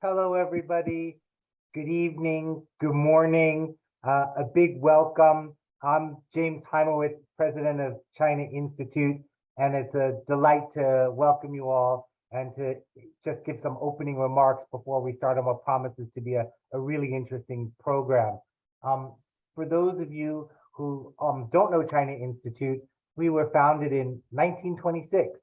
Hello, everybody. Good evening, good morning, a big welcome. I'm James Heimowitz, president of China Institute, and it's a delight to welcome you all and to just give some opening remarks before we start on what promises to be a really interesting program. For those of you who don't know China Institute, we were founded in 1926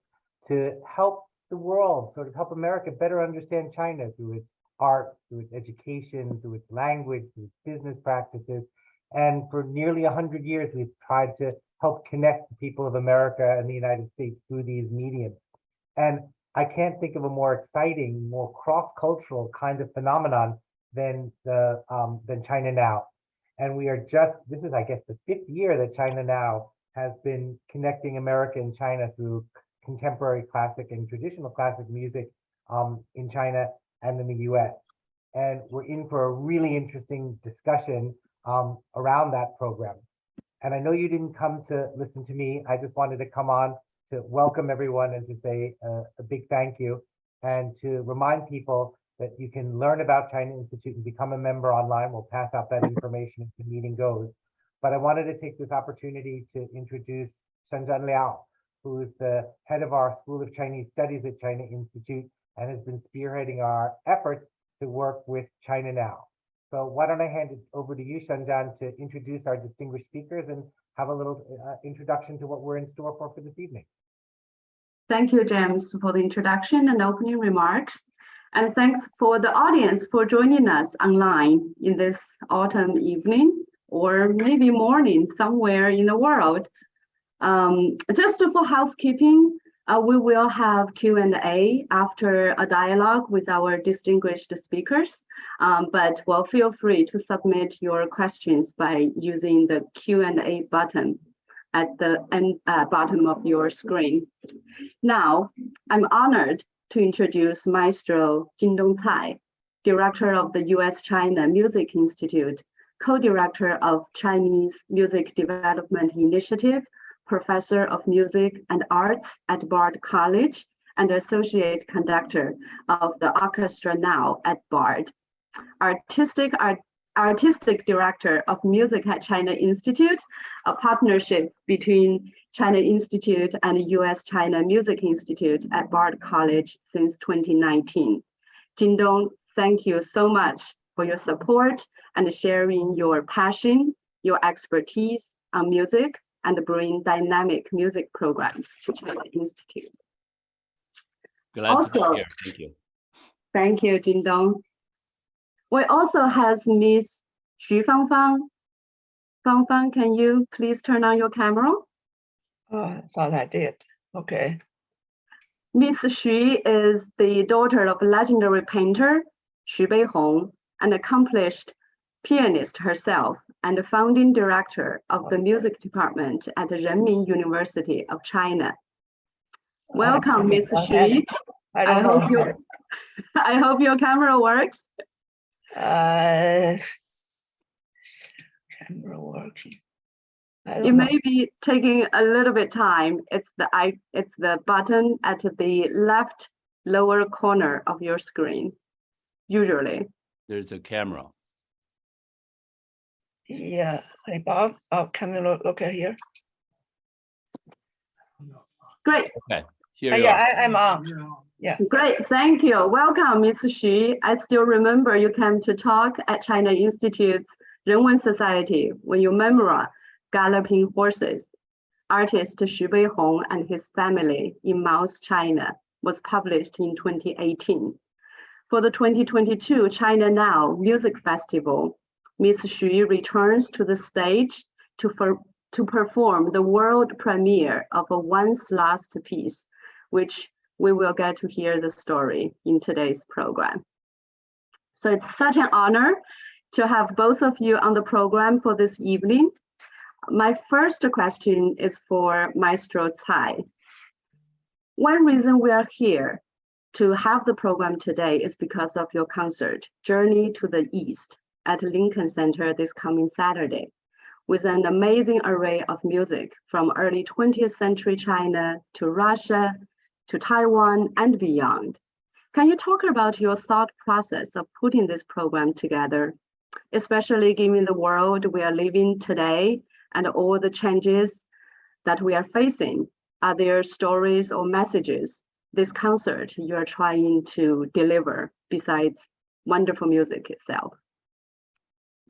to help the world, sort of help America better understand China through its art, through its education, through its language, through its business practices. And for nearly 100 years, we've tried to help connect the people of America and the United States through these mediums. And I can't think of a more exciting, more cross-cultural kind of phenomenon than China Now. And we are this is, I guess, the 5th year that China Now has been connecting America and China through contemporary classic and traditional classic music in China and in the US. And we're in for a really interesting discussion around that program. And I know you didn't come to listen to me. I just wanted to come on to welcome everyone and to say a big thank you and to remind people that you can learn about China Institute and become a member online. We'll pass out that information as the meeting goes. But I wanted to take this opportunity to introduce Shenzhen Liao, who is the head of our School of Chinese Studies at China Institute and has been spearheading our efforts to work with China Now. So why don't I hand it over to you, Shenzhen, to introduce our distinguished speakers and have a little introduction to what we're in store for this evening. Thank you, James, for the introduction and opening remarks. And thanks for the audience for joining us online in this autumn evening or maybe morning somewhere in the world. Just for housekeeping, we will have Q&A after a dialogue with our distinguished speakers, but feel free to submit your questions by using the Q&A button at the bottom of your screen. Now, I'm honored to introduce Maestro Jindong Cai, director of the US-China Music Institute, co-director of Chinese Music Development Initiative, professor of music and arts at Bard College, and associate conductor of the Orchestra Now at Bard. Artistic director of music at China Institute, a partnership between China Institute and US-China Music Institute at Bard College since 2019. Jindong, thank you so much for your support and sharing your passion, your expertise on music, and bring dynamic music programs to China Institute. Glad to be here. Thank you. Thank you, Jindong. We also have Miss Xu Fangfang. Fangfang, can you please turn on your camera? Oh, I thought I did. Okay. Miss Xu is the daughter of legendary painter Xu Beihong, an accomplished pianist herself and the founding director of the music department at the Renmin University of China. Welcome, Ms. Xu. I hope your camera works. Camera working. It may be taking a little bit time. It's the button at the left lower corner of your screen. Usually. There's a camera. Yeah, hey Bob, can you look at here? Great. Okay, here you yeah, are. I'm on. Yeah. Great, thank you. Welcome, Ms. Xu. I still remember you came to talk at China Institute's Renwen Society when your memoir, Galloping Horses, artist Xu Beihong and his family in Mao's China, was published in 2018. For the 2022 China Now Music Festival, Ms. Xu returns to the stage to perform the world premiere of a once lost piece, which we will get to hear the story in today's program. So it's such an honor to have both of you on the program for this evening. My first question is for Maestro Cai. One reason we are here to have the program today is because of your concert, Journey to the East, at Lincoln Center this coming Saturday, with an amazing array of music from early 20th century China to Russia, to Taiwan and beyond. Can you talk about your thought process of putting this program together, especially given the world we are living today and all the changes that we are facing? Are there stories or messages this concert you are trying to deliver besides wonderful music itself?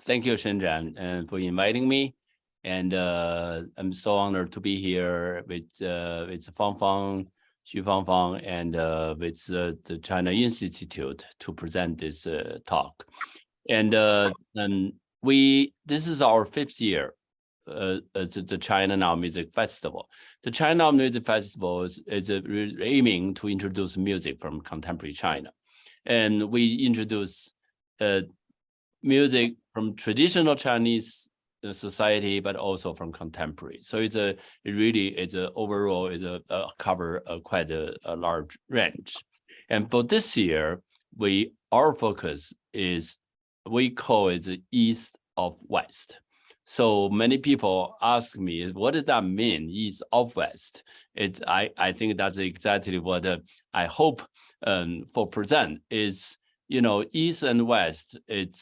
Thank you, Shenjian, for inviting me. And I'm so honored to be here with Fangfang, Xu Fangfang, and with the China Institute to present this talk. And this is our 5th year. The China Now Music Festival. The China Now Music Festival is aiming to introduce music from contemporary China. And we introduce music from traditional Chinese society, but also from contemporary. So overall cover quite a large range. And for this year, our focus is, we call it the East of West. So many people ask me, what does that mean, East of West? I think that's exactly what I hope for present is, East and West, it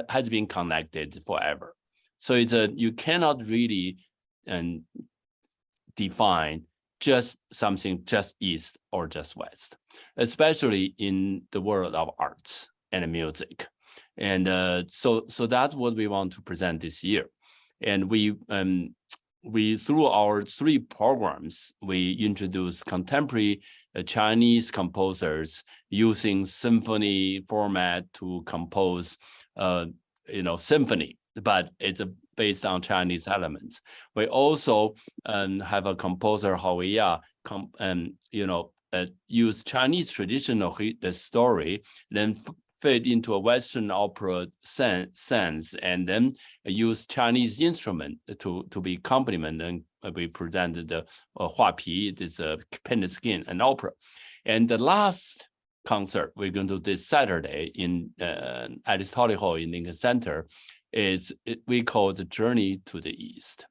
has been connected forever. So you cannot really define just something just East or just West, especially in the world of arts and music. And so that's what we want to present this year. And we through our 3 programs, we introduce contemporary Chinese composers using symphony format to compose symphony, but it's based on Chinese elements. We also have a composer Hawaiia use Chinese traditional story, then fit into a Western opera sense, and then use Chinese instrument to be complement. And we presented the huapi, this painted skin, and opera. And the last concert we're going to do this Saturday in Tully Hall in Lincoln Center we call the Journey to the East.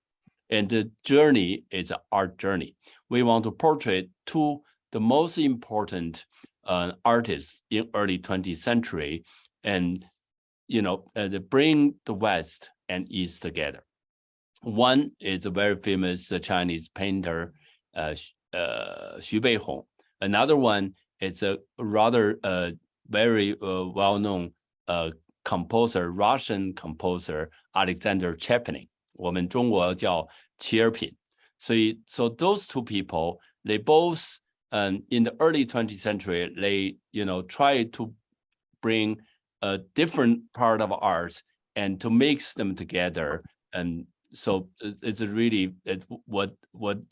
And the journey is an art journey. We want to portray 2 the most important artists in early 20th century, and bring the West and East together. One is a very famous Chinese painter, Xu Beihong. Another one is a rather very well-known composer, Russian composer, Alexander Tcherepnin. 我们中国叫齐尔品. So those 2 people, they both in the early 20th century, they try to bring a different part of art and to mix them together. And so it's really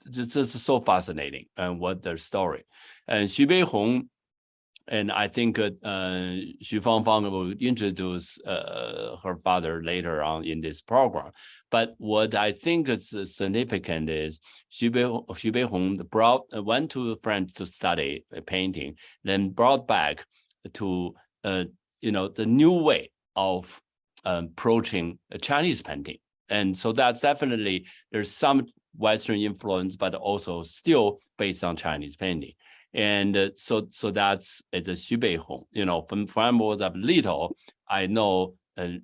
this is so fascinating and what their story. And Xu Beihong, and I think Xu Fangfang will introduce her father later on in this program. But what I think is significant is Xu Beihong went to France to study painting, then brought back to the new way of approaching Chinese painting. And so that's definitely, there's some Western influence, but also still based on Chinese painting. And so it's a Xu Beihong. From when I was little, I know the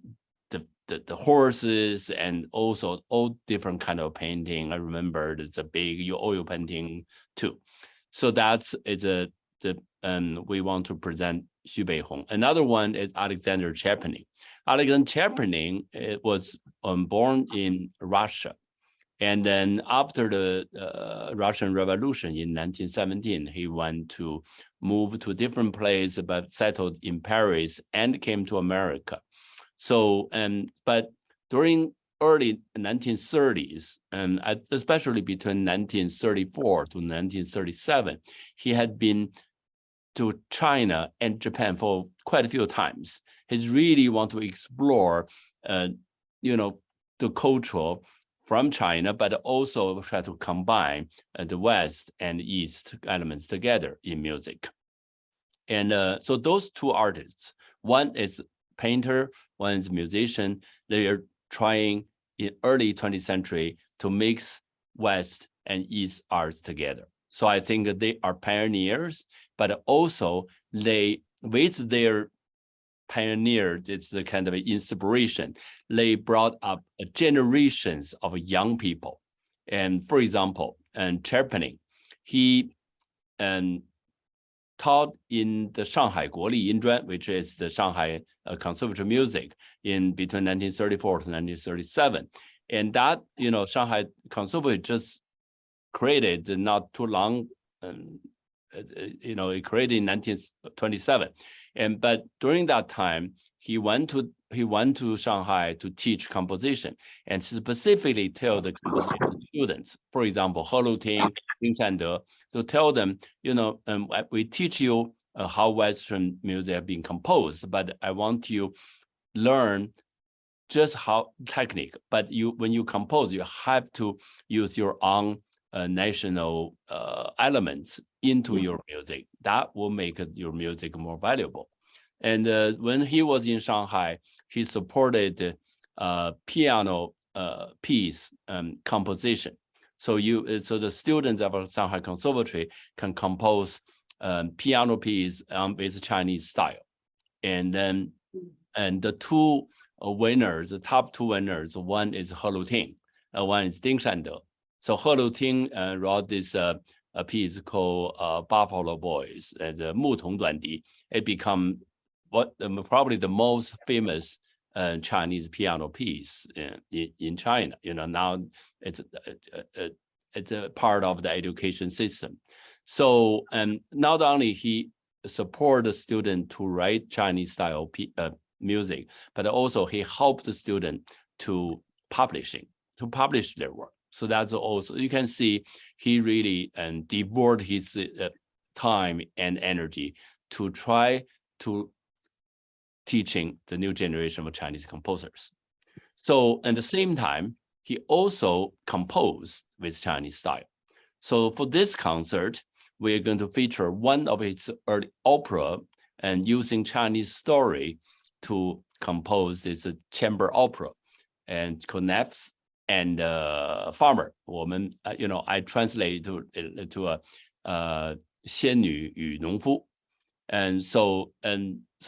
horses and also all different kind of painting. I remember the big oil painting too. So we want to present Xu Beihong. Another one is Alexander Tcherepnin. Alexander Tcherepnin was born in Russia. And then after the Russian Revolution in 1917, he went to move to a different place, but settled in Paris and came to America. So, but during early 1930s, and especially between 1934 to 1937, he had been to China and Japan for quite a few times. He really want to explore, the culture from China, but also try to combine the West and East elements together in music. And so those 2 artists, one is painter, one is musician, they are trying in early 20th century to mix West and East arts together. So I think they are pioneers, but also they, with their pioneer, it's the kind of inspiration, they brought up generations of young people. And for example, and Tcherepnin, he taught in the Shanghai 国立音专, which is the Shanghai Conservatory music in between 1934 to 1937. And that, you know, Shanghai Conservatory just created not too long, you know, it created in 1927. But during that time, he went to Shanghai to teach composition and specifically tell the composition students, for example, He Luting, Ding Shan, to tell them, you know, we teach you how Western music have been composed, but I want you learn just how technique. But when you compose, you have to use your own national elements into your music. That will make your music more valuable. And when he was in Shanghai, he supported piano piece composition. So the students of Shanghai Conservatory can compose piano piece with Chinese style. And then the two winners, the top two winners, one is He Luting, one is Ding Shan. So He Luting wrote this a piece called Buffalo Boys, the 牧童短笛. It became probably the most famous Chinese piano piece in China. You know, now it's a part of the education system. So not only he support the student to write Chinese style music, but also he helped the student to publish their work. So that's also, you can see he really devoted his time and energy to try to teaching the new generation of Chinese composers. So at the same time, he also composed with Chinese style. So for this concert, we're going to feature one of his early opera and using Chinese story to compose this chamber opera and Nymph and Farmer. You know, I translate to 仙女与农夫. And so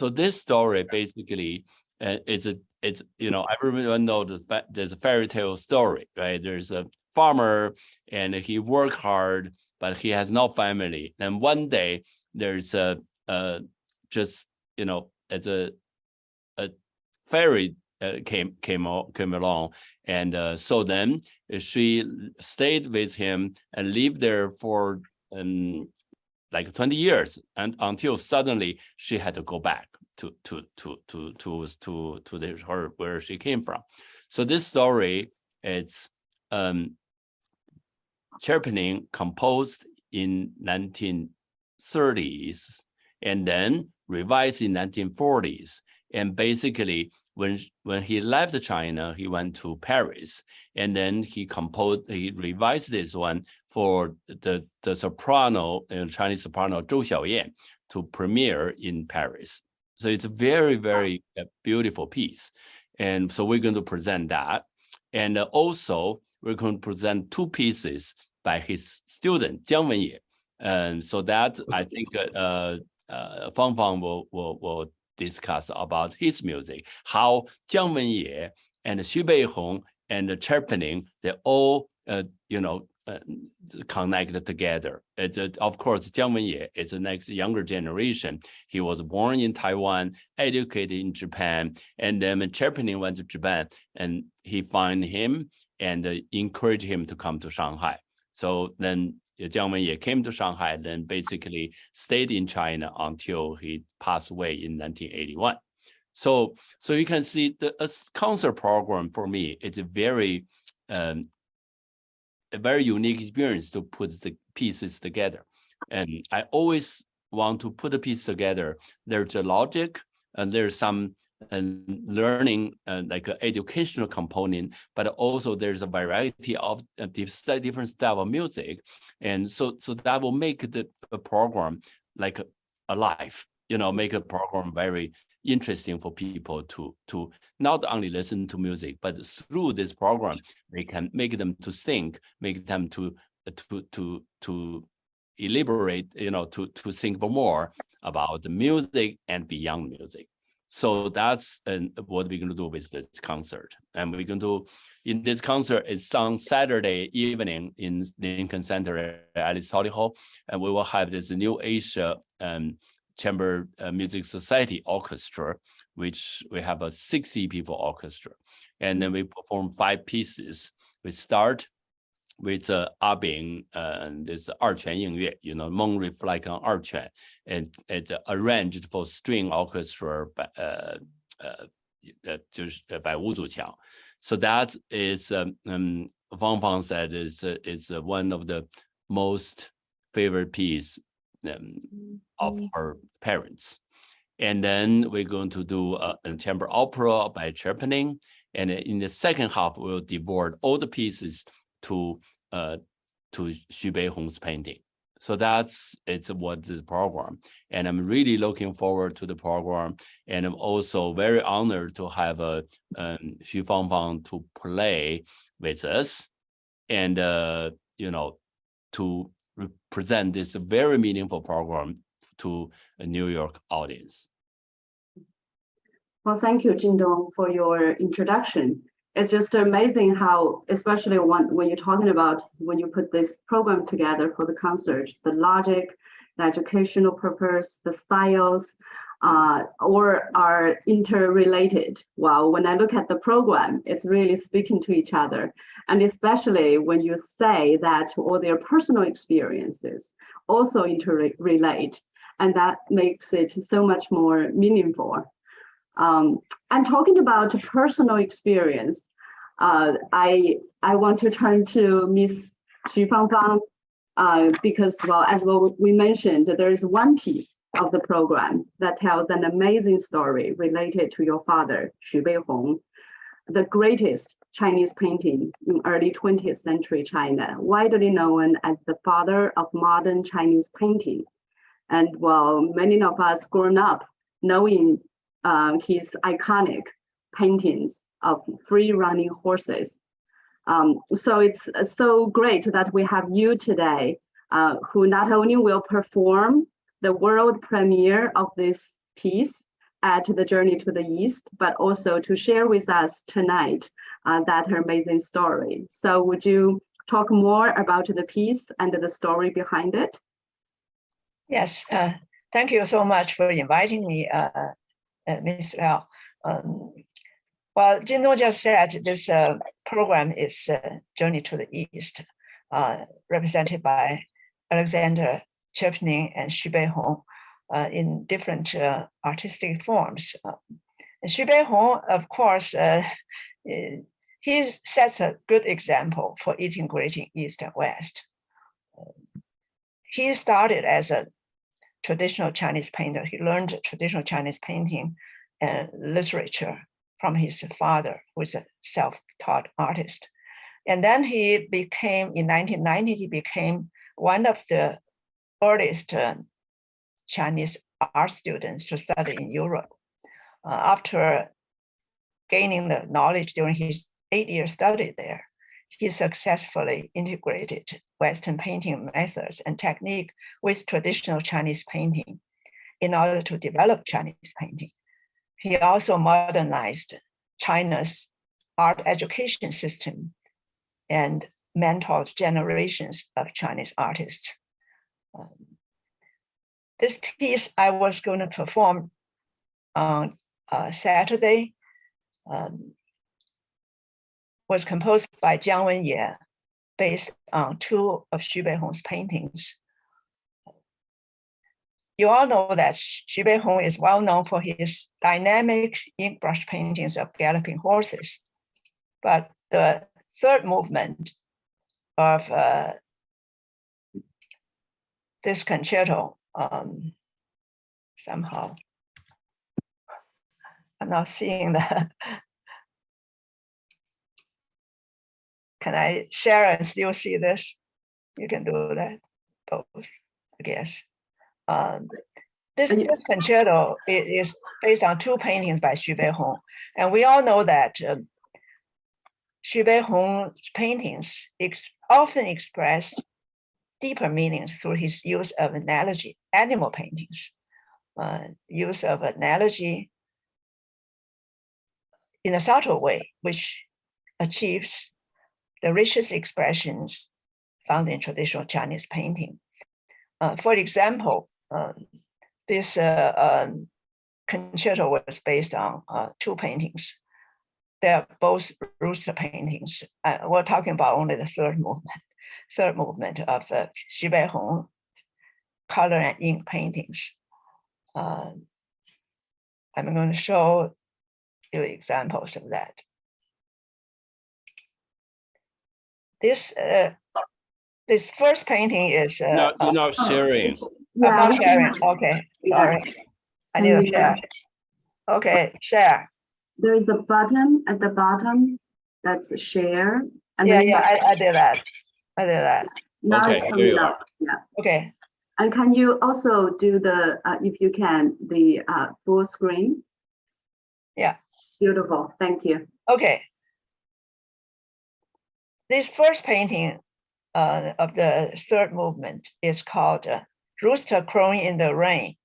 this story basically it's you know, everyone knows that there's a fairy tale story, right? There's a farmer and he worked hard, but he has no family. And one day there's just, you know, it's a fairy came along, and so then she stayed with him and lived there for like 20 years, and until suddenly she had to go back to her where she came from. So this story, it's Tcherepnin composed in 1930s and then revised in 1940s. And basically, when he left China, he went to Paris, and then he revised this one for the soprano, Chinese soprano Zhou Xiaoyan, to premiere in Paris. So it's a very, very beautiful piece. And so we're going to present that. And also, we're going to present two pieces by his student, Jiang Wenye. And so that, I think Fangfang will discuss about his music, how Jiang Wenye and Xu Beihong and Tcherepnin, they all, you know, connected together. Of course, Jiang Wenye is the next younger generation. He was born in Taiwan, educated in Japan, and then when Tcherepnin went to Japan, and he found him and encouraged him to come to Shanghai. So then Jiang Wenye came to Shanghai, then basically stayed in China until he passed away in 1981. So you can see the concert program for me, it's a very unique experience to put the pieces together. And I always want to put the piece together. There's a logic and there's some learning, like an educational component, but also there's a variety of different style of music. And so that will make the program like alive, you know, make a program very interesting for people to not only listen to music, but through this program, they can make them to think, make them to elaborate, to think more about the music and beyond music. So that's what we're going to do with this concert. And we're going to, in this concert, it's on Saturday evening in Lincoln Center at Aristotle Hall. And we will have this New Asia Chamber Music Society Orchestra, which we have a 60 people orchestra. And then we perform 5 pieces. We start with Abing and this 二泉映月, Moon reflect on 二泉, and it's arranged for string orchestra by Wu Zuqiang. So that is, Fangfang said, is one of the most favorite piece of her parents. And then we're going to do a chamber opera by Tcherepnin. And in the second half, we'll devote all the pieces to Xu Beihong's painting. So it's what the program. And I'm really looking forward to the program. And I'm also very honored to have Xu Fangfang to play with us and, to present this very meaningful program to a New York audience. Well, thank you, Jindong, for your introduction. It's just amazing how, especially when you're talking about when you put this program together for the concert, the logic, the educational purpose, the styles, or are interrelated. Well, when I look at the program, it's really speaking to each other. And especially when you say that all their personal experiences also interrelate, and that makes it so much more meaningful. And talking about personal experience, I want to turn to Miss Xu Fangfang because, well, as we mentioned, there is one piece of the program that tells an amazing story related to your father, Xu Beihong, the greatest Chinese painting in early 20th century China, widely known as the father of modern Chinese painting. And well, many of us grown up knowing his iconic paintings of free-running horses. So it's so great that we have you today, who not only will perform the world premiere of this piece at the Journey to the East, but also to share with us tonight that amazing story. So would you talk more about the piece and the story behind it? Yes, thank you so much for inviting me, Ms. Liao. Well, Jindong just said this program is Journey to the East, represented by Alexander Tcherepnin and Xu Beihong in different artistic forms. Xu Beihong, of course, he sets a good example for integrating East and West. He started as a traditional Chinese painter. He learned traditional Chinese painting and literature from his father, who is a self-taught artist. And then he became, in 1990, he became one of the earliest Chinese art students to study in Europe. After gaining the knowledge during his 8-year study there, he successfully integrated Western painting methods and technique with traditional Chinese painting in order to develop Chinese painting. He also modernized China's art education system and mentored generations of Chinese artists. This piece I was going to perform on Saturday was composed by Jiang Wenye, based on 2 of Xu Beihong's paintings. You all know that Xu Beihong is well known for his dynamic ink brush paintings of galloping horses. But the third movement of this concerto, somehow, I'm not seeing the, can I share and still see this? You can do that, both, I guess. This concerto is based on 2 paintings by Xu Beihong. And we all know that Xu Beihong's paintings often express deeper meanings through his use of analogy, animal paintings, use of analogy in a subtle way, which achieves the richest expressions found in traditional Chinese painting. For example, this concerto was based on two paintings. They're both rooster paintings. We're talking about only the third movement of Xu Beihong color and ink paintings. I'm going to show you examples of that. This first painting is No, you're not sharing. Yeah, I'm not we can- sharing. Okay, sorry. I need to share. Okay, share. There is a button at the bottom that's share. And Yeah, then yeah, I did that. I did that. now Okay, it's here coming you up. Yeah. Okay. And can you also do the, if you can, the full screen? Yeah. Beautiful. Thank you. Okay. This first painting of the third movement is called Rooster Crowing in the Rain.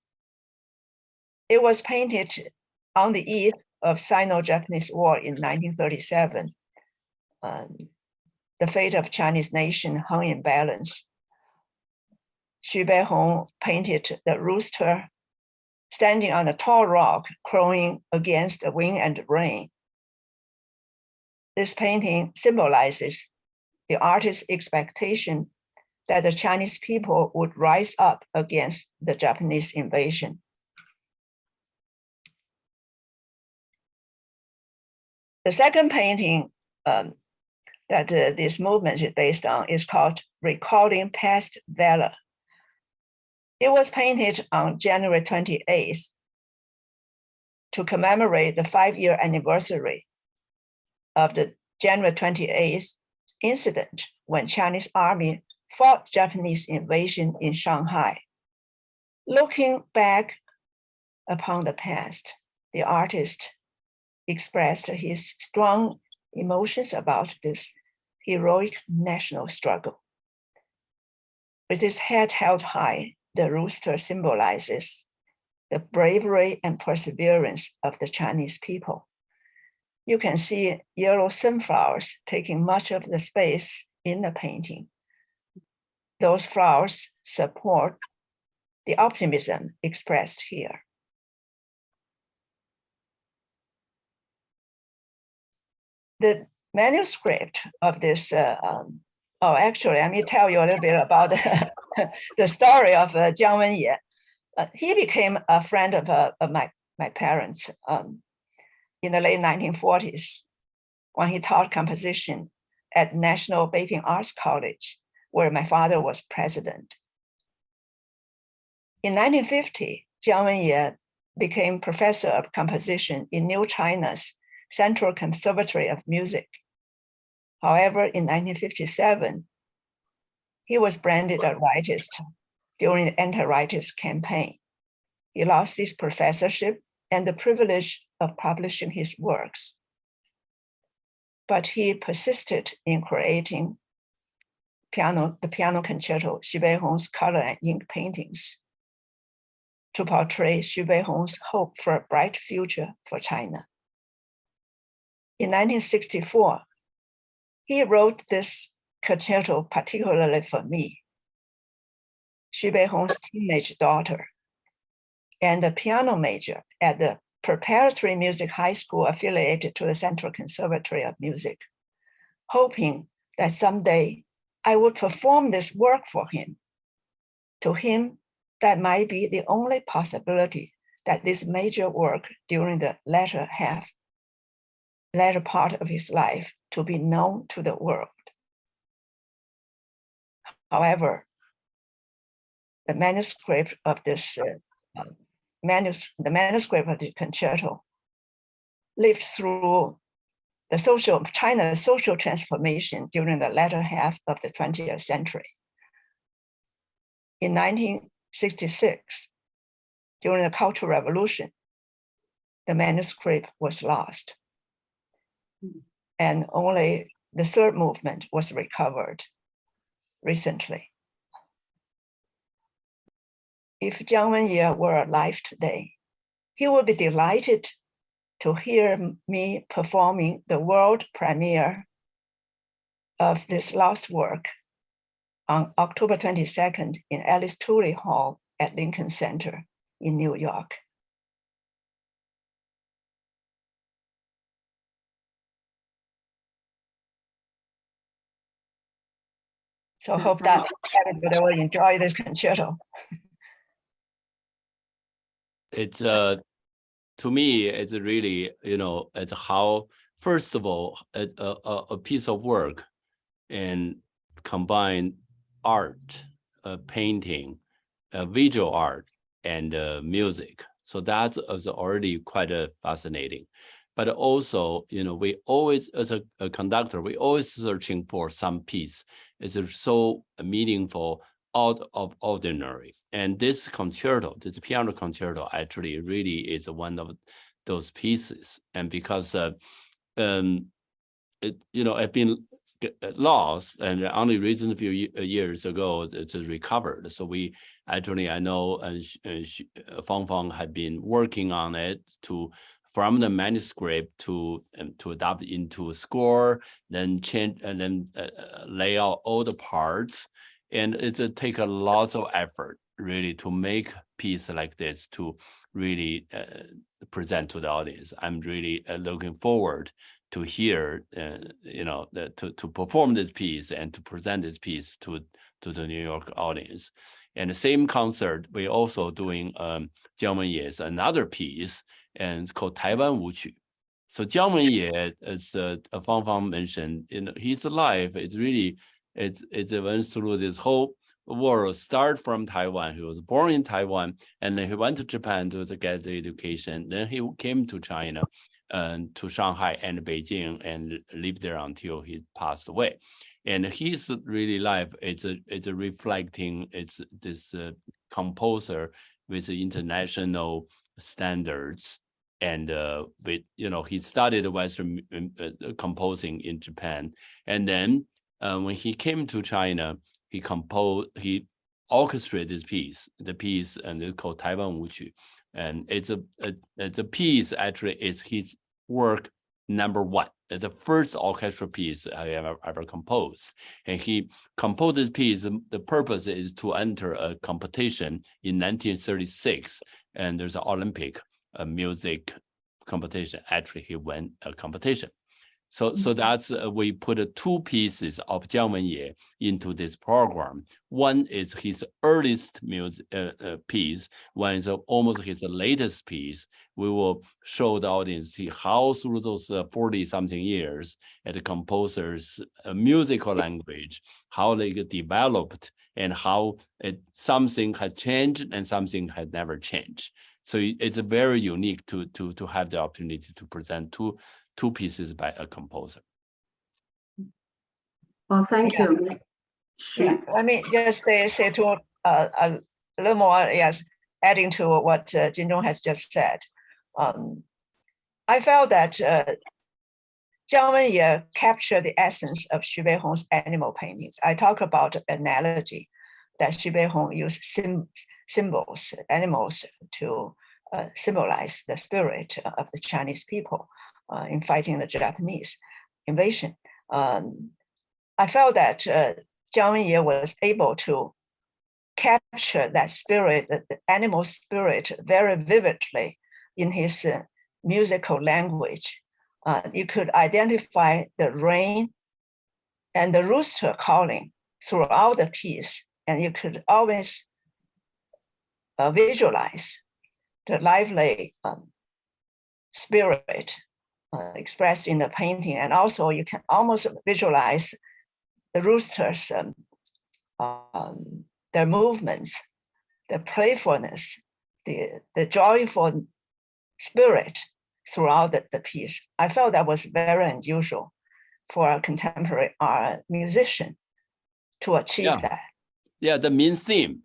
It was painted on the eve of Sino-Japanese War in 1937. The fate of Chinese nation hung in balance. Xu Beihong painted the rooster standing on a tall rock, crowing against the wind and rain. This painting symbolizes the artist's expectation that the Chinese people would rise up against the Japanese invasion. The second painting that this movement is based on is called Recalling Past Valor. It was painted on January 28th to commemorate the 5-year anniversary of the January 28th incident when Chinese army fought Japanese invasion in Shanghai. Looking back upon the past, the artist expressed his strong emotions about this heroic national struggle. With his head held high, the rooster symbolizes the bravery and perseverance of the Chinese people. You can see yellow sunflowers taking much of the space in the painting. Those flowers support the optimism expressed here. The manuscript of this, actually, let me tell you a little bit about the story of Jiang Wenye. He became a friend of my parents in the late 1940s when he taught composition at National Beijing Arts College, where my father was president. In 1950, Jiang Wenye became professor of composition in New China's Central Conservatory of Music. However, in 1957, he was branded a rightist during the anti-rightist campaign. He lost his professorship and the privilege of publishing his works. But he persisted in creating the piano concerto, Xu Beihong's color and ink paintings, to portray Xu Beihong's hope for a bright future for China. In 1964, he wrote this concerto particularly for me, Xu Beihong's teenage daughter, and a piano major at the Preparatory Music High School affiliated to the Central Conservatory of Music, hoping that someday I would perform this work for him. To him, that might be the only possibility that this major work during the latter part of his life to be known to the world. However, the manuscript of this the manuscript of the concerto lived through the China's social transformation during the latter half of the 20th century. In 1966, during the Cultural Revolution, the manuscript was lost, and only the third movement was recovered recently. if Jiang Wenye were alive today, he would be delighted to hear me performing the world premiere of this last work on October 22nd in Alice Tully Hall at Lincoln Center in New York. So I hope that everybody will enjoy this concerto. It's to me, it's really, it's how, first of all, a piece of work and combine art, painting, visual art, and music. So that's already quite fascinating. But also, we always, as a conductor, we always searching for some piece. It's so meaningful, out of ordinary. And this concerto, this piano concerto, actually really is one of those pieces. And because it been lost, and only recent a few years ago it's recovered. So we actually, I know Xu Fangfang had been working on it from the manuscript to adapt into score, then change and then lay out all the parts. And it's take a lot of effort really to make piece like this to really present to the audience. I'm really looking forward to hear, to perform this piece and to present this piece to the New York audience. And the same concert, we're also doing Jiang Wenye's another piece, and it's called Taiwan Is Alive. So Jiang Wenye, as Fangfang mentioned, his life is really, it went through this whole world, start from Taiwan. He was born in Taiwan, and then he went to Japan to get the education. Then he came to China, to Shanghai and Beijing, and lived there until he passed away. And his really life, it's a reflecting, it's this composer with international standards. And with he studied Western composing in Japan, and then when he came to China, he orchestrated this piece, and it's called Taiwan Is Alive. And it's a piece, actually, it's his work #1. It's the first orchestral piece I ever composed. And he composed this piece, the purpose is to enter a competition in 1936. And there's an Olympic music competition. Actually, he won a competition. So that's, we put 2 pieces of Jiang Wenye into this program. One is his earliest music piece. One is almost his latest piece. We will show the audience see how through those 40-something years at the composer's musical language, how they developed, and how something had changed and something had never changed. So it's very unique to have the opportunity to present two pieces by a composer. Well, thank you. Yeah, let me just say to a little more, yes, adding to what Jindong has just said. I felt that Jiang Wenye captured the essence of Xu Beihong's animal paintings. I talk about analogy that Xu Beihong used symbols, animals, to symbolize the spirit of the Chinese people in fighting the Japanese invasion. I felt that Jiang Wenye was able to capture that spirit, the animal spirit, very vividly in his musical language. You could identify the rain and the rooster calling throughout the piece, and you could always visualize the lively spirit expressed in the painting. And also you can almost visualize the roosters, their movements, the playfulness, the joyful spirit throughout the piece. I felt that was very unusual for a contemporary musician to achieve that. Yeah, the main theme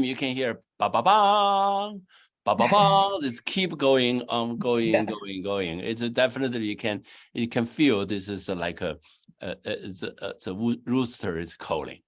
you can hear ba ba bang, ba ba bang. It's keep going, going. It's definitely you can feel this is like it's a rooster is calling.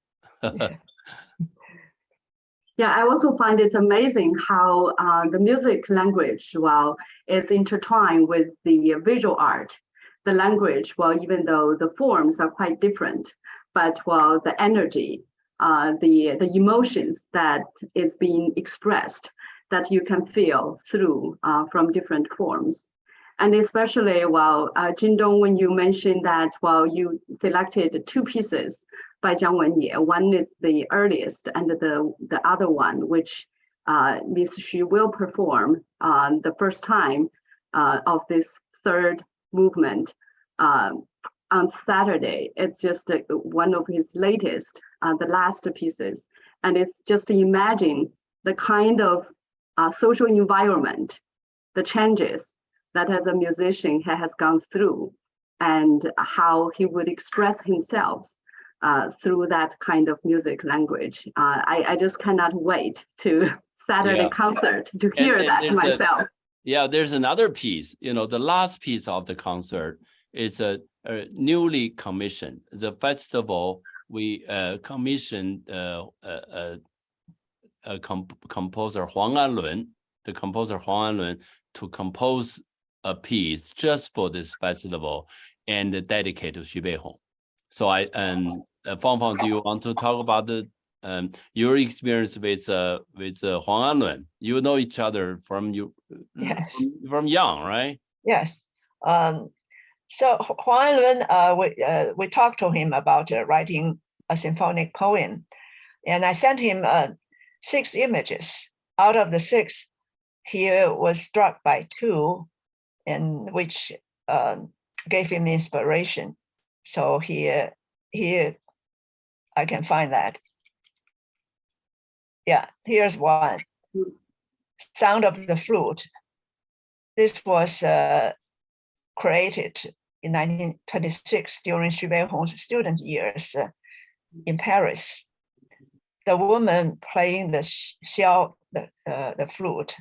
Yeah, I also find it amazing how the music language, well, it's intertwined with the visual art. The language, well, even though the forms are quite different, but well, the energy, the emotions that is being expressed, that you can feel through from different forms. And especially, well, Jindong, when you mentioned that, well, you selected two pieces by Jiang Wenye. One is the earliest, and the other one, which Miss Xu will perform the first time of this third movement on Saturday. It's just one of his latest, the last pieces. And it's just imagine the kind of social environment, the changes that as a musician he has gone through, and how he would express himself through that kind of music language. I just cannot wait to Saturday concert to hear that myself. There's another piece, the last piece of the concert is a newly commissioned. The festival, we commissioned composer Huang Anlun, the composer Huang Anlun, to compose a piece just for this festival and dedicate to Xu Beihong. So Fangfang, do you want to talk about your experience with Huang Anlun? You know each other from from young, right? Yes. So Huang Anlun, we talked to him about writing a symphonic poem, and I sent him 6 images. Out of the 6, he was struck by 2, and which gave him inspiration. So here I can find that. Yeah, here's one. Sound of the Flute. This was created in 1926 during Xu Beihong's student years in Paris. The woman playing the flute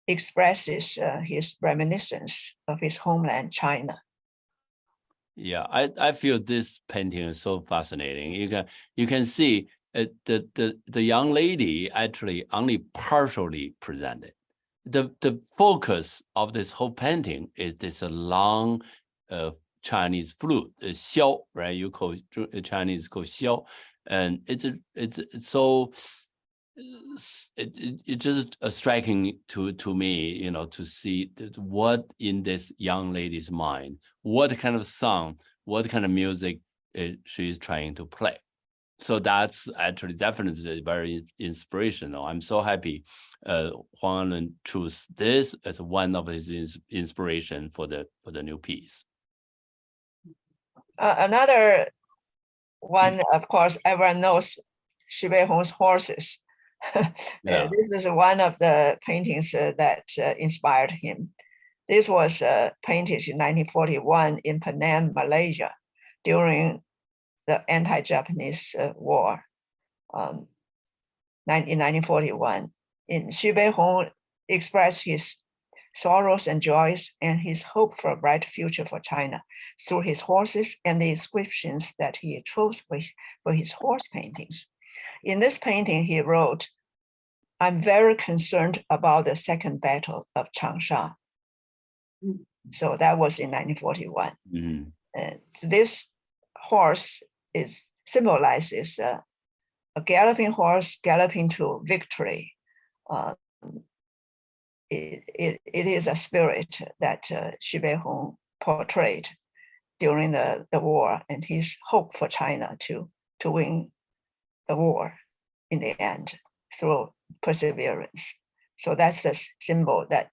expresses his reminiscence of his homeland, China. Yeah, I feel this painting is so fascinating. You can see the young lady actually only partially presented. The focus of this whole painting is this long Chinese flute, xiao, right? You call Chinese call xiao, and it's so it's just striking to me, to see what in this young lady's mind, what kind of song, what kind of music she is trying to play. So that's actually definitely very inspirational. I'm so happy Huang Anlun chose this as one of his inspiration for the new piece. Another one, of course, everyone knows Xu Beihong's horses. Yeah. This is one of the paintings that inspired him. This was painted in 1941 in Penang, Malaysia, during the anti-Japanese war in 1941. Xu Beihong expressed his sorrows and joys and his hope for a bright future for China through his horses and the inscriptions that he chose for his horse paintings. In this painting, he wrote, "I'm very concerned about the Second Battle of Changsha." So that was in 1941. Mm-hmm. This horse symbolizes a galloping horse galloping to victory. It is a spirit that Xu Beihong portrayed during the war, and his hope for China to win the war in the end through perseverance. So that's the symbol that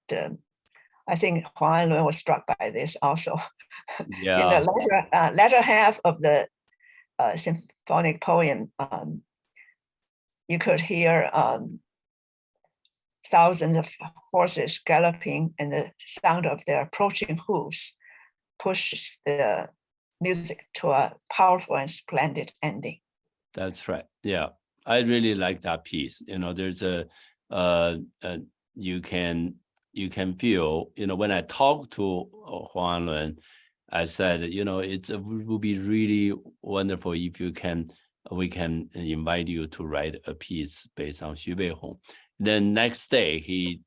I think Huang Anlun was struck by this also. Yeah. In the latter half of the symphonic poem, you could hear thousands of horses galloping, and the sound of their approaching hooves pushes the music to a powerful and splendid ending. That's right. Yeah, I really like that piece. There's you can feel, when I talked to Huang Anlun, I said, it would be really wonderful if you can we can invite you to write a piece based on Xu Beihong. Then next day, he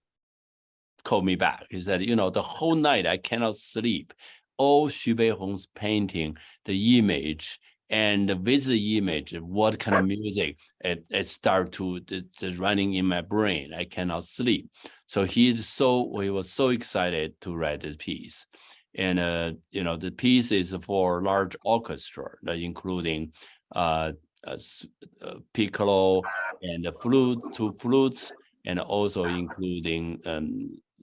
called me back. He said, the whole night I cannot sleep. All Xu Beihong's painting, the image, and with the image, what kind of music, it started to just running in my brain. I cannot sleep. So he was so excited to write this piece. And, the piece is for large orchestra, including piccolo and the flute, 2 flutes, and also including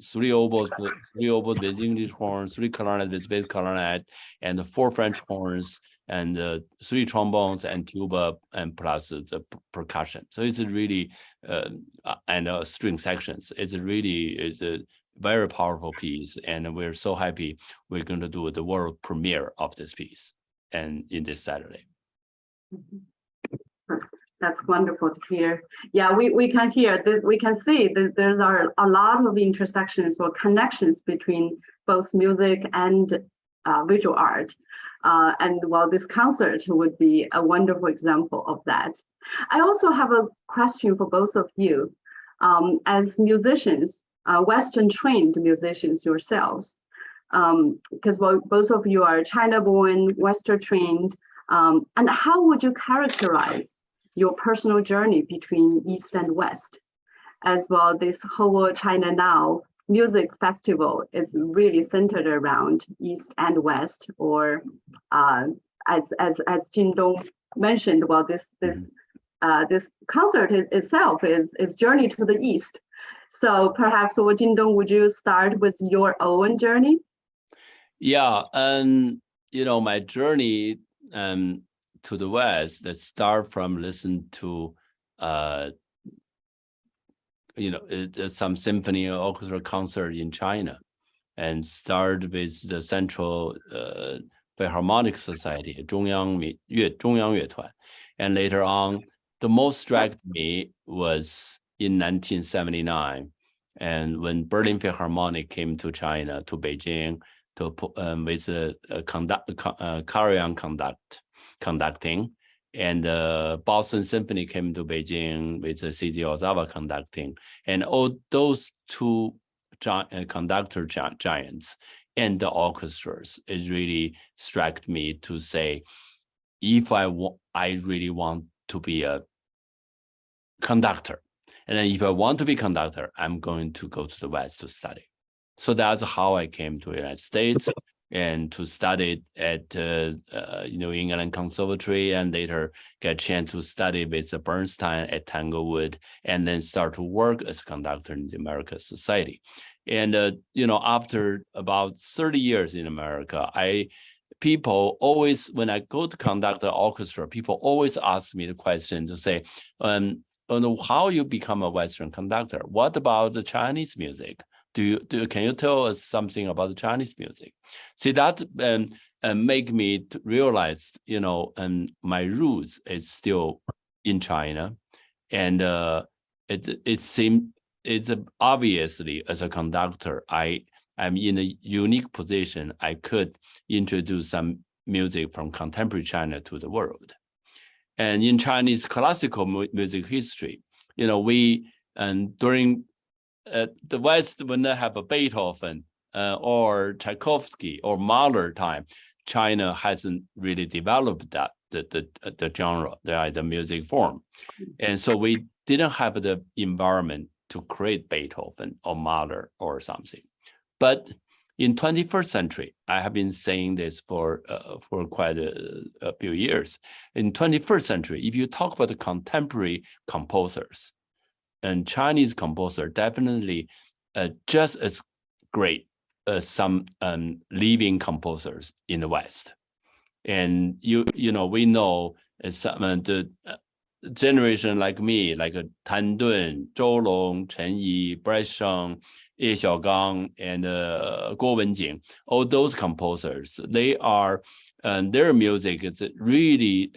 3 oboes with English horns, 3 clarinets with bass clarinet, and 4 French horns, and 3 trombones and tuba, and plus the percussion. So it's really and string sections. It's a very powerful piece, and we're so happy we're going to do the world premiere of this piece, and in this Saturday. That's wonderful to hear. Yeah, we can hear that. We can see that there are a lot of intersections or connections between both music and visual art. And this concert would be a wonderful example of that. I also have a question for both of you. As musicians, Western trained musicians yourselves, because both of you are China-born, Western trained, and how would you characterize your personal journey between East and West? As well, this whole China Now music festival is really centered around East and West, or as Jindong mentioned, this concert itself is Journey to the East. So perhaps, Jindong, would you start with your own journey? Yeah, my journey to the West, that start from listen to some symphony or orchestra concert in China, and start with the Central Philharmonic Society, 中央乐团. And later on, the most struck me was in 1979, and when Berlin Philharmonic came to China, to Beijing, with carry-on conducting, and Boston Symphony came to Beijing with C.Z. Ozawa conducting, and all those 2 conductor giants and the orchestras, it really struck me to say, if I really want to be a conductor, and then if I want to be conductor, I'm going to go to the West to study. So that's how I came to the United States, and to study at New England Conservatory, and later get a chance to study with Bernstein at Tanglewood, and then start to work as a conductor in the American Society. And after about 30 years in America, people always, when I go to conduct the orchestra, people always ask me the question to say, how you become a Western conductor? What about the Chinese music? Can you tell us something about the Chinese music? See, that make me realize, my roots is still in China, and it seems it's obviously, as a conductor, I'm in a unique position. I could introduce some music from contemporary China to the world. And in Chinese classical music history, during the West, when they have a Beethoven or Tchaikovsky or Mahler time, China hasn't really developed that the genre, the music form, and so we didn't have the environment to create Beethoven or Mahler or something. But in 21st century, I have been saying this for quite a few years. In 21st century, if you talk about the contemporary composers, and Chinese composer definitely just as great as some living composers in the West. And we know some the generation like me, like Tan Dun, Zhou Long, Chen Yi, Bresson, Ye Xiaogang, and Guo Wenjing, all those composers, they are, their music is really,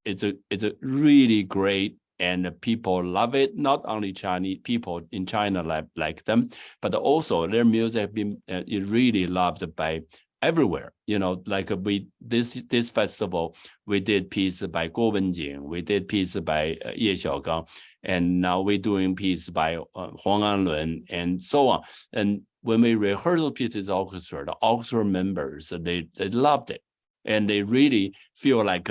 it's a really great, and people love it. Not only Chinese people in China like them, but also their music has been really loved by everywhere. Like this festival, we did piece by Guo Wenjing, we did piece by Ye Xiaogang, and now we're doing piece by Huang Anlun, and so on. And when we rehearsal pieces orchestra, the orchestra members, they loved it, and they really feel like,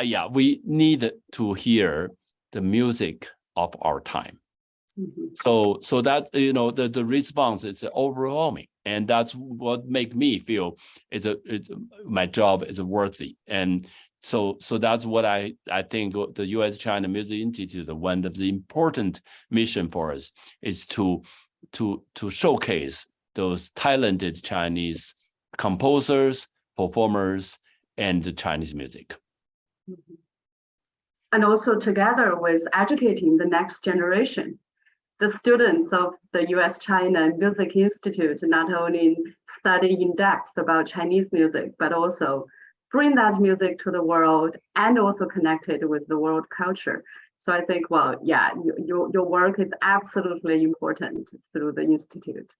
yeah, we need to hear the music of our time. So that, the response is overwhelming, and that's what make me feel my job is worthy. And so that's what I think the U.S.-China Music Institute, one of the important mission for us is to showcase those talented Chinese composers, performers, and the Chinese music. And also together with educating the next generation. The students of the U.S.-China Music Institute not only study in depth about Chinese music, but also bring that music to the world and also connect it with the world culture. So I think, well, yeah, your work is absolutely important through the Institute.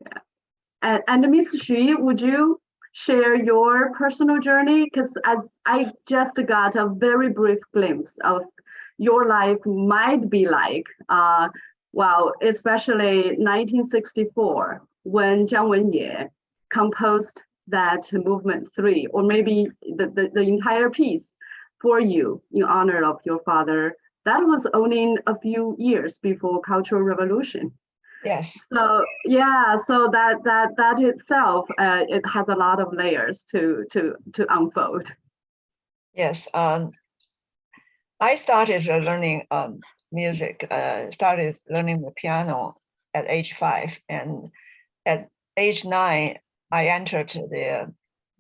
Yeah. And Ms. Xu, would you share your personal journey? Because as I just got a very brief glimpse of your life might be like, well, especially 1964, when Jiang Wenye composed that movement 3, or maybe the entire piece for you in honor of your father. That was only a few years before Cultural Revolution. Yes. So yeah, so that itself, it has a lot of layers to unfold. Yes. I started learning music, started learning the piano at age 5. And at age 9, I entered the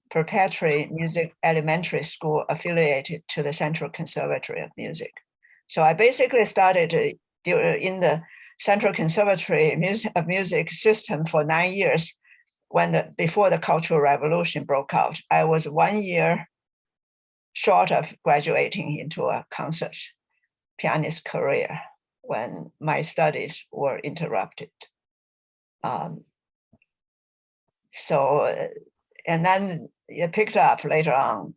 preparatory music elementary school affiliated to the Central Conservatory of Music. So I basically started in the Central Conservatory music system for 9 years before the Cultural Revolution broke out. I was 1 year short of graduating into a concert pianist career when my studies were interrupted. And then it picked up later on.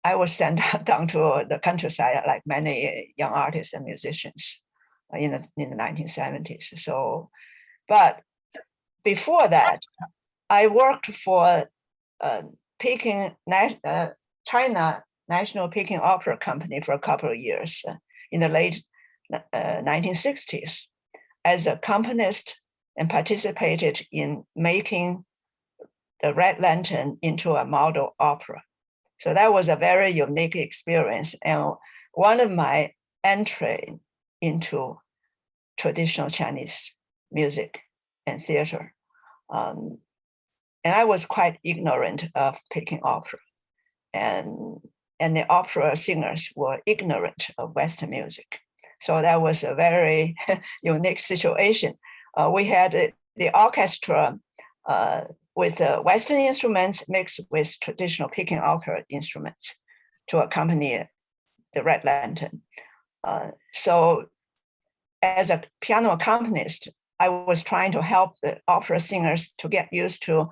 I was sent down to the countryside like many young artists and musicians in the 1970s. So, but before that, I worked for China National Peking Opera Company for a couple of years in the late 1960s as a accompanist, and participated in making the Red Lantern into a model opera. So that was a very unique experience, and one of my entry into traditional Chinese music and theater. And I was quite ignorant of Peking opera, and the opera singers were ignorant of Western music. So that was a very unique situation. We had the orchestra with Western instruments mixed with traditional Peking opera instruments to accompany the Red Lantern. So as a piano accompanist, I was trying to help the opera singers to get used to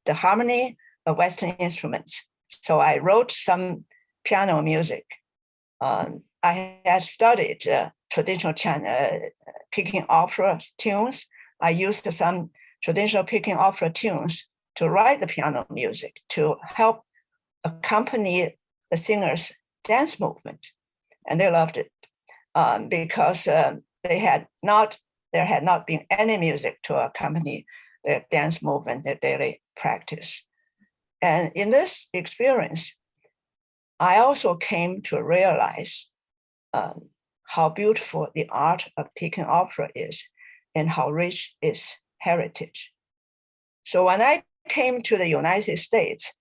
the harmony of Western instruments. So I wrote some piano music. I had studied traditional Peking opera tunes. I used some traditional Peking opera tunes to write the piano music to help accompany the singers' dance movement. And they loved it because there had not been any music to accompany their dance movement, their daily practice. And in this experience, I also came to realize how beautiful the art of Peking opera is and how rich its heritage. So when I came to the United States,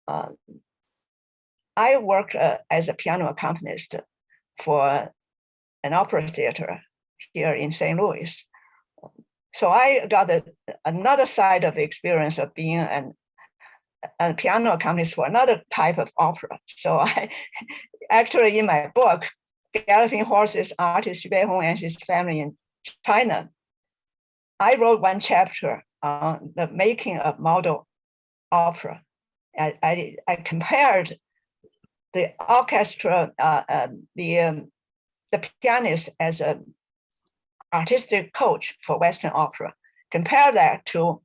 I worked as a piano accompanist for an opera theater here in St. Louis. So I got another side of the experience of being a piano accompanist for another type of opera. So I actually, in my book, Galloping Horses, Artist Xu Beihong and His Family in China, I wrote one chapter on the making of model opera. I compared the orchestra, the pianist as an artistic coach for Western opera. Compare that to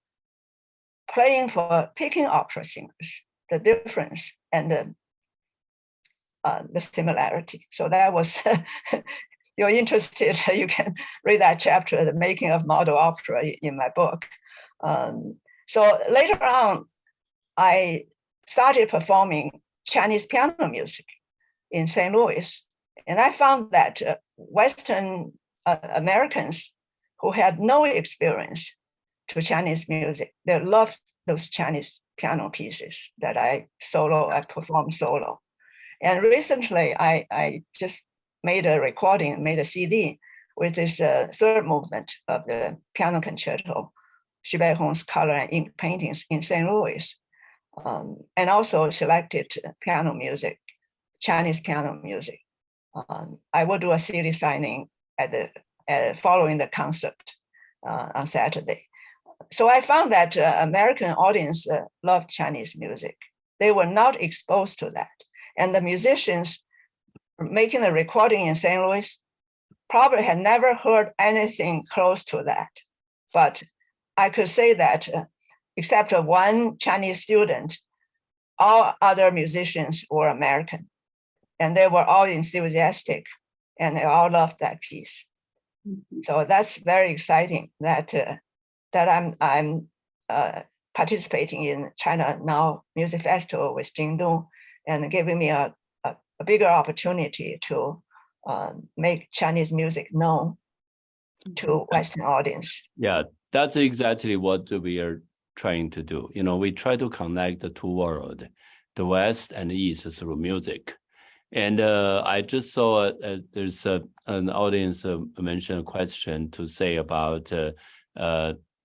playing for Peking opera singers, the difference and the similarity. So that was, you're interested, you can read that chapter, The Making of Model Opera, in my book. So later on, I started performing Chinese piano music in St. Louis. And I found that Western Americans who had no experience to Chinese music, they loved those Chinese piano pieces that I performed solo. And recently, I just made a recording, made a CD with this third movement of the piano concerto, Xu Beihong's color and ink paintings in St. Louis, and also selected piano music, Chinese piano music. I will do a CD signing following the concert on Saturday. So I found that American audience loved Chinese music. They were not exposed to that. And the musicians making the recording in St. Louis probably had never heard anything close to that. But I could say that except one Chinese student, all other musicians were American. And they were all enthusiastic and they all loved that piece. Mm-hmm. So that's very exciting that I'm participating in China Now Music Festival with Jindong and giving me a bigger opportunity to make Chinese music known to Western audience. Yeah, that's exactly what we are trying to do. You know, we try to connect the two worlds, the West and the East, through music. And I just saw there's an audience mentioned a question to say about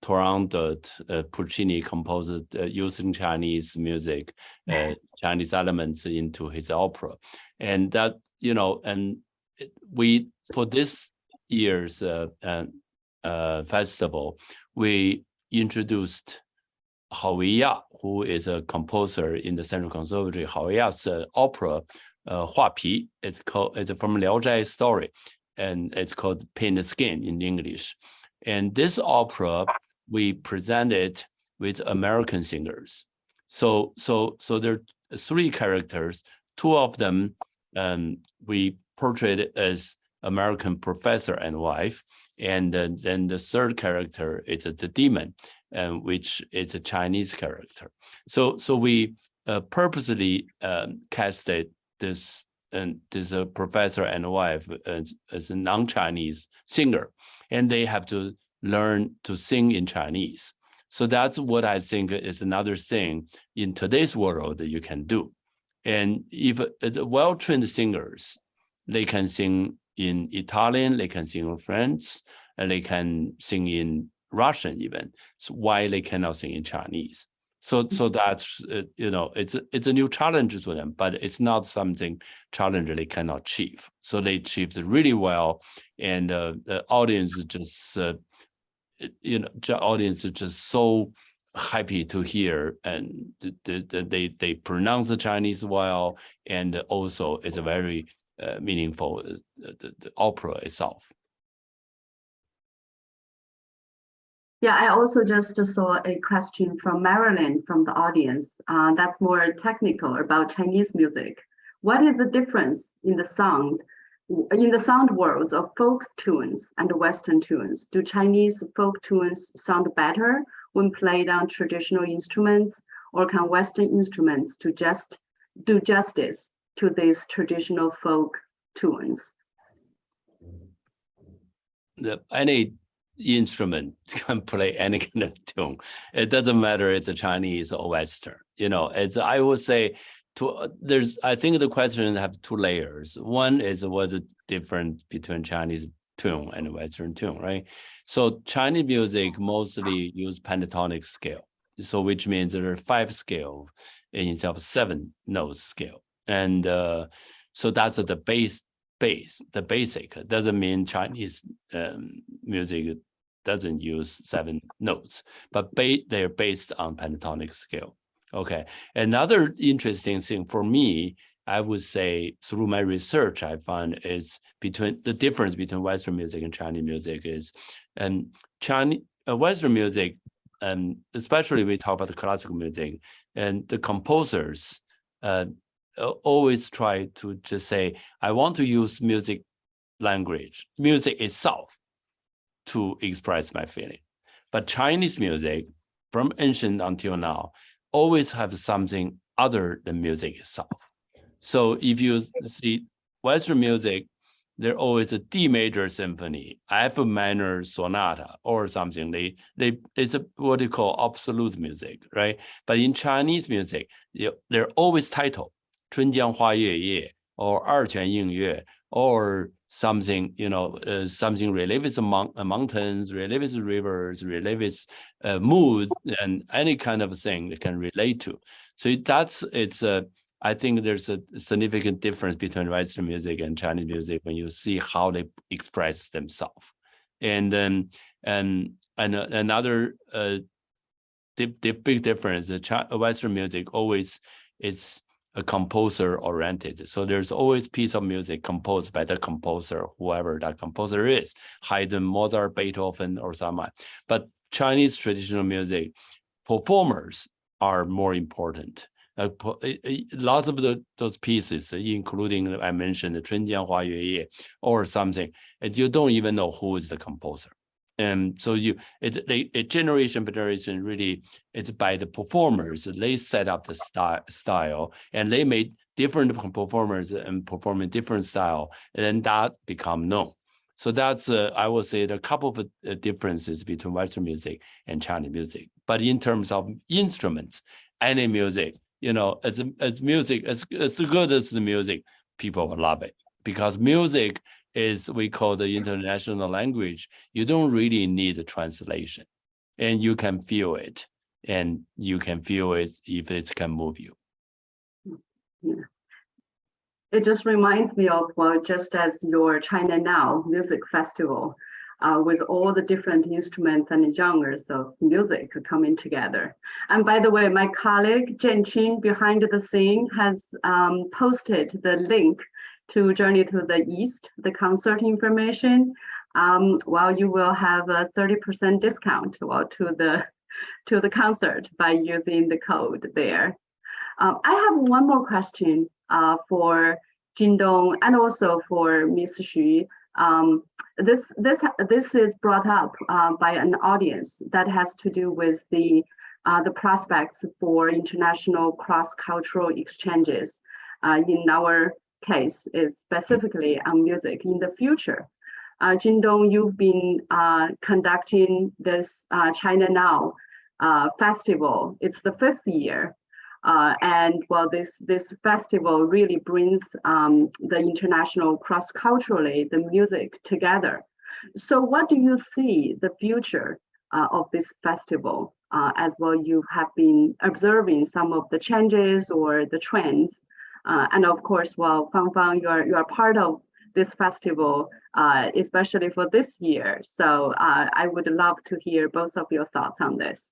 Turandot, Puccini composed using Chinese music, Chinese elements into his opera. And that, you know, and we, for this year's festival, we introduced Hao Ya, who is a composer in the Central Conservatory. Hao Ya's opera, Hua Pi, it's from Liao Zhai story, and it's called Paint the Skin in English. And this opera we presented with American singers. So there are three characters. Two of them we portrayed as American professor and wife, and then the third character is the demon, which is a Chinese character. So we purposely casted this professor and wife as a non-Chinese singer, and they have to learn to sing in Chinese. So that's what I think is another thing in today's world that you can do. And if well-trained singers, they can sing in Italian, they can sing in French, and they can sing in Russian even. So why they cannot sing in Chinese? So that's you know, it's a new challenge to them, but it's not something challenge they cannot achieve. So they achieved really well, and the audience just you know, the audience is just so happy to hear, and they pronounce the Chinese well, and also it's a very meaningful the opera itself. Yeah, I also just saw a question from Marilyn from the audience that's more technical about Chinese music. What is the difference in the sound worlds of folk tunes and Western tunes? Do Chinese folk tunes sound better when played on traditional instruments, or can Western instruments do justice to these traditional folk tunes? Any instrument can play any kind of tune. It doesn't matter it's a Chinese or Western. You know, it's, I would say, I think the question have two layers. One is what's the difference between Chinese tune and Western tune, right? So Chinese music mostly use pentatonic scale. So which means there are 5 scales instead of 7 notes scale. And so that's the basic. Doesn't mean Chinese music doesn't use 7 notes, but they're based on pentatonic scale. Okay, another interesting thing for me, I would say through my research, I found is the difference between Western music and Chinese music is, Western music, and especially we talk about the classical music, and the composers always try to just say, I want to use music itself to express my feeling. But Chinese music, from ancient until now, always have something other than music itself. So if you see Western music, they're always a D major symphony, F minor sonata, or something. It's what they call absolute music, right? But in Chinese music, they're always titled 春江花月夜 or 二泉映月 or something, something related with mountains, related with rivers, related with mood, and any kind of thing they can relate to. So I think there's a significant difference between Western music and Chinese music when you see how they express themselves. And then another the big difference, Western music always is a composer oriented. So there's always piece of music composed by the composer, whoever that composer is, Haydn, Mozart, Beethoven, or someone. But Chinese traditional music performers are more important. Lots of those pieces, including I mentioned the 春江花月夜 or something, and you don't even know who is the composer. And so generation by generation, really, it's by the performers. They set up the style, and they made different performers and performing different style, and then that become known. So that's, I would say, a couple of differences between Western music and Chinese music. But in terms of instruments, any music, as music, as good as the music, people will love it, because music is, we call the international language. You don't really need a translation, and you can feel it, and you can feel it if it can move you. Yeah. It just reminds me of, well, just as your China Now music festival, with all the different instruments and genres of music coming together. And by the way, my colleague Jen Qin behind the scene has posted the link to Journey to the East, the concert information. Well, you will have a 30% discount to the concert by using the code there. I have one more question for Jindong and also for Ms. Xu. This is brought up by an audience that has to do with the prospects for international cross-cultural exchanges. In our case, is specifically on music in the future. Jindong, you've been conducting this China Now festival. It's the 5th year. And well, this festival really brings the international cross-culturally, the music together. So what do you see the future of this festival? As well, you have been observing some of the changes or the trends. And of course, well, Fangfang, you are part of this festival, especially for this year. So I would love to hear both of your thoughts on this.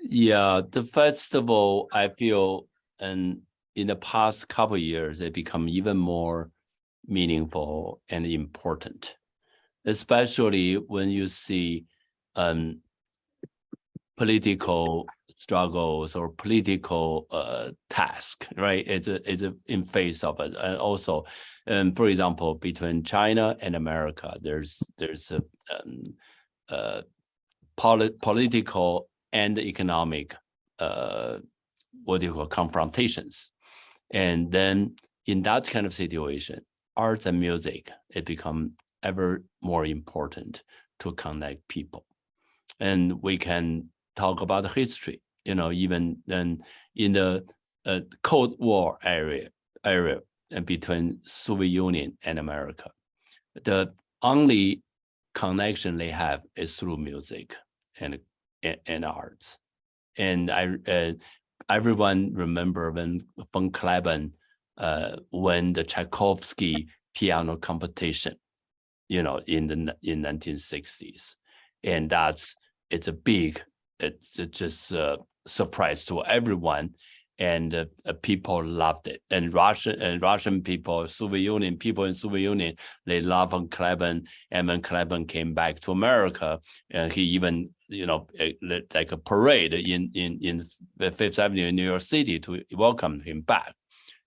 Yeah, the festival, I feel, and in the past couple of years, it become even more meaningful and important, especially when you see political struggles or political task, right? It's in face of it. And also, for example, between China and America, there's a political and economic confrontations. And then in that kind of situation, arts and music, it become ever more important to connect people. And we can talk about history, even then in the Cold War area and between Soviet Union and America, the only connection they have is through music and arts. And everyone remember when von Kleban won the Tchaikovsky piano competition. in the 1960s, and it's just a surprise to everyone, and people loved it. And Russian people, Soviet Union people in Soviet Union, they love Kleban. And when Kleban came back to America, he even like a parade in the Fifth Avenue in New York City to welcome him back.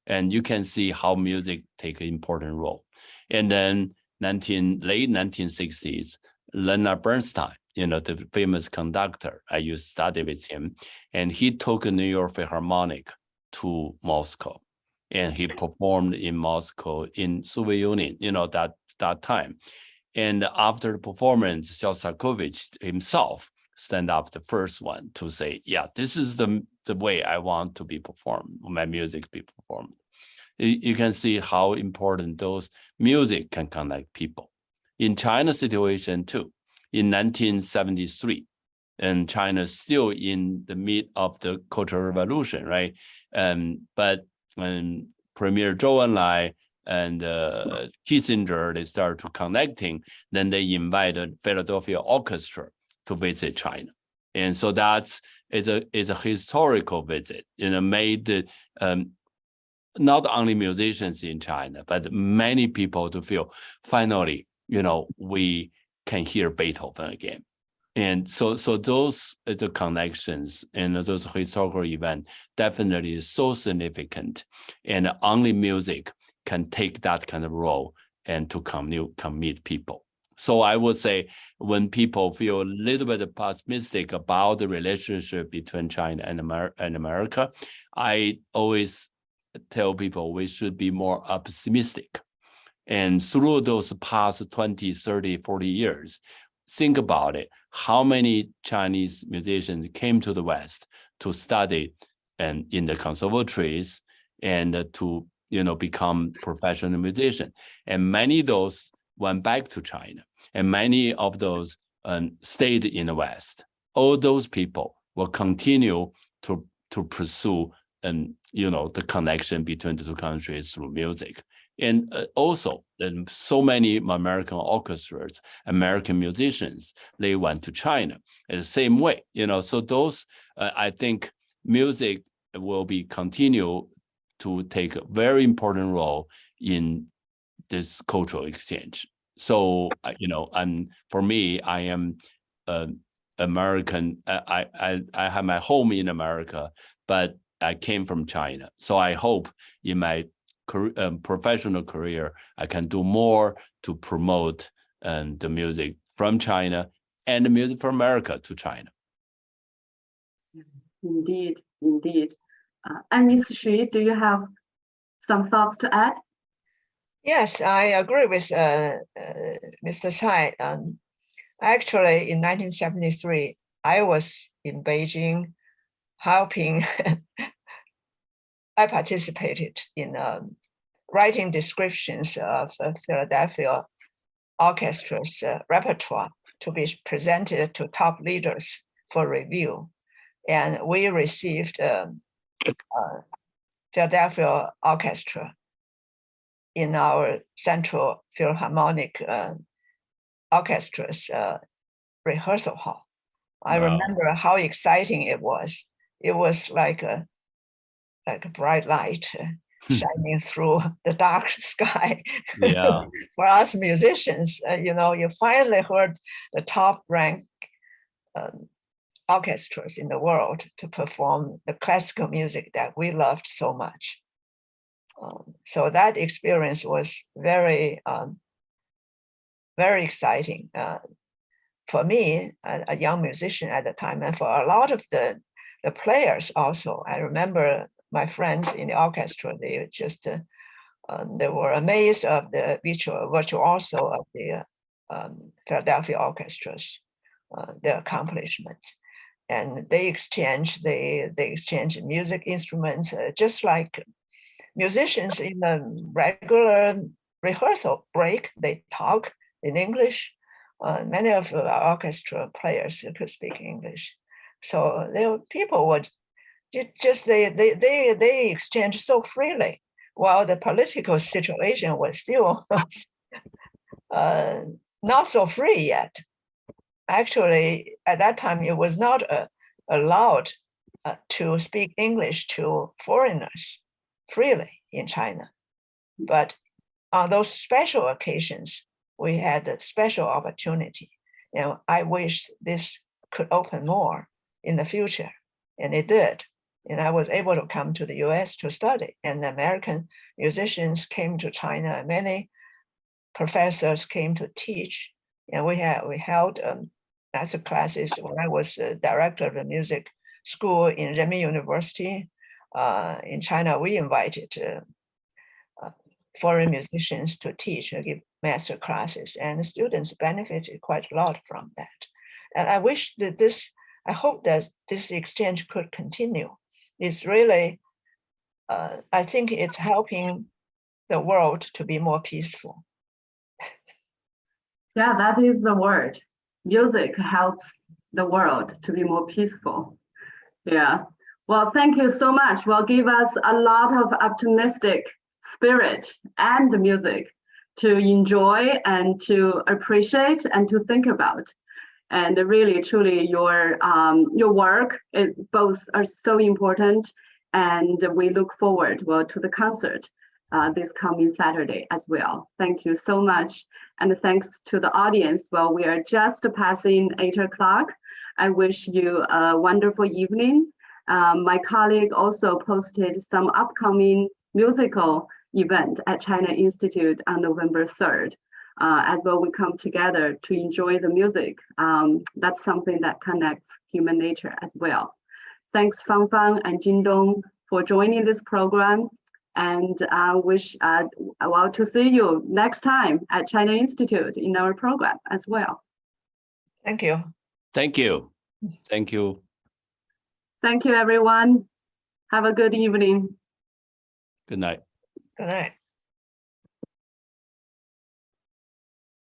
And you can see how music take an important role. And then late 1960s, Leonard Bernstein, the famous conductor, I used to study with him, and he took a New York Philharmonic to Moscow, and he performed in Moscow in Soviet Union, that time. And after the performance, Shostakovich himself stand up the first one to say, yeah, this is the way I want to be performed, my music be performed. You can see how important those music can connect people. In China's situation too, in 1973, and China's still in the mid of the Cultural Revolution, right? But when Premier Zhou Enlai and Kissinger, they started to connecting, then they invited Philadelphia Orchestra to visit China. And so is a historical visit, made not only musicians in China, but many people to feel finally, we can hear Beethoven again. And so those the connections and those historical events definitely is so significant, and only music can take that kind of role and to come meet people. So I would say when people feel a little bit pessimistic about the relationship between China and America, I always tell people we should be more optimistic. And through those past 20, 30, 40 years, think about it. How many Chinese musicians came to the West to study and in the conservatories and to become professional musicians? And many of those went back to China, and many of those stayed in the West. All those people will continue to pursue the connection between the two countries through music. And also, so many American orchestras, American musicians, they went to China in the same way. So those, I think, music will continue to take a very important role in this cultural exchange. So, for me, I am American. I have my home in America, but I came from China. So I hope in my professional career, I can do more to promote the music from China and the music from America to China. Indeed. And Ms. Xu, do you have some thoughts to add? Yes, I agree with Mr. Cai. Actually, in 1973, I was in Beijing helping. I participated in writing descriptions of Philadelphia Orchestra's repertoire to be presented to top leaders for review. And we received Philadelphia Orchestra in our Central Philharmonic Orchestra's rehearsal hall. I remember how exciting it was. It was like a bright light shining through the dark sky. Yeah. For us musicians, you finally heard the top ranked orchestras in the world to perform the classical music that we loved so much. So that experience was very, very exciting for me, a young musician at the time, and for a lot of the players also. I remember my friends in the orchestra, they just they were amazed of the virtuoso of the Philadelphia orchestras, their accomplishment, and they exchange music instruments just like musicians in a regular rehearsal break. They talk in English. Many of our orchestra players could speak English, so people would they exchange so freely, while the political situation was still not so free yet. Actually, at that time, it was not allowed to speak English to foreigners freely in China. But on those special occasions, we had a special opportunity. I wish this could open more in the future, and it did. And I was able to come to the US to study, and the American musicians came to China. Many professors came to teach, and we held master classes when I was the director of the music school in Renmin University. In China, we invited foreign musicians to teach and give master classes, and the students benefited quite a lot from that. And I wish that I hope that this exchange could continue. It's really, I think it's helping the world to be more peaceful. Yeah, that is the word. Music helps the world to be more peaceful. Yeah. Well, thank you so much. Well, give us a lot of optimistic spirit and music to enjoy and to appreciate and to think about. And really, truly, your work, both are so important. And we look forward, to the concert this coming Saturday as well. Thank you so much. And thanks to the audience. Well, we are just passing 8 o'clock. I wish you a wonderful evening. My colleague also posted some upcoming musical event at China Institute on November 3rd. As well, we come together to enjoy the music. That's something that connects human nature as well. Thanks, Fangfang and Jindong, for joining this program. And I wish to see you next time at China Institute in our program as well. Thank you. Thank you. Thank you. Thank you, everyone. Have a good evening. Good night. Good night.